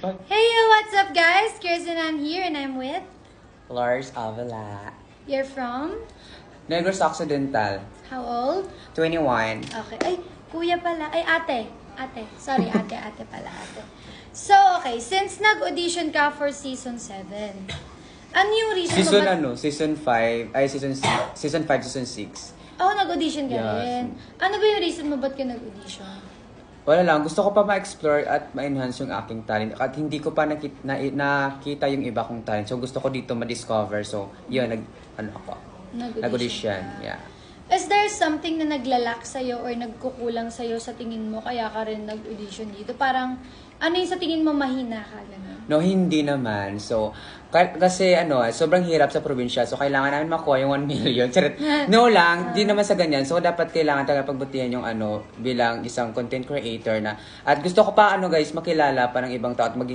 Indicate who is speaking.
Speaker 1: Hey, what's up guys? Kirsten, I'm here and I'm with...
Speaker 2: Lars Avila.
Speaker 1: You're from?
Speaker 2: Negros Occidental.
Speaker 1: How old?
Speaker 2: 21.
Speaker 1: Okay. Ay, kuya pala. Ay, ate. Ate. Sorry, ate. Ate pala, ate. So, okay. Since nag-audition ka for season 7, ano yung reason
Speaker 2: Season
Speaker 1: mo ba...
Speaker 2: ano? Season 5. Ay, season 5, season 6.
Speaker 1: Oh, nag-audition ka
Speaker 2: Yes.
Speaker 1: rin. Ano ba yung reason mo ba't ka nag-audition?
Speaker 2: Wala lang. Gusto ko pa ma-explore at ma-enhance yung aking talent. At hindi ko pa nakita yung iba kong talent. So, gusto ko dito ma-discover. So, yun. Nag-audition.
Speaker 1: ka.
Speaker 2: Yeah.
Speaker 1: Is there something na naglalak sa'yo or nagkukulang sa'yo sa tingin mo kaya ka rin nag-audition dito? Parang, ano yung sa tingin mo mahina ka? Ganun?
Speaker 2: No, hindi naman. So, kasi sobrang hirap sa probinsya. So, kailangan namin makuha yung 1 million. Charot. No lang, di naman sa ganyan. So, dapat kailangan talaga pagbutihan yung bilang isang content creator na. At gusto ko pa guys, makilala pa ng ibang tao at maging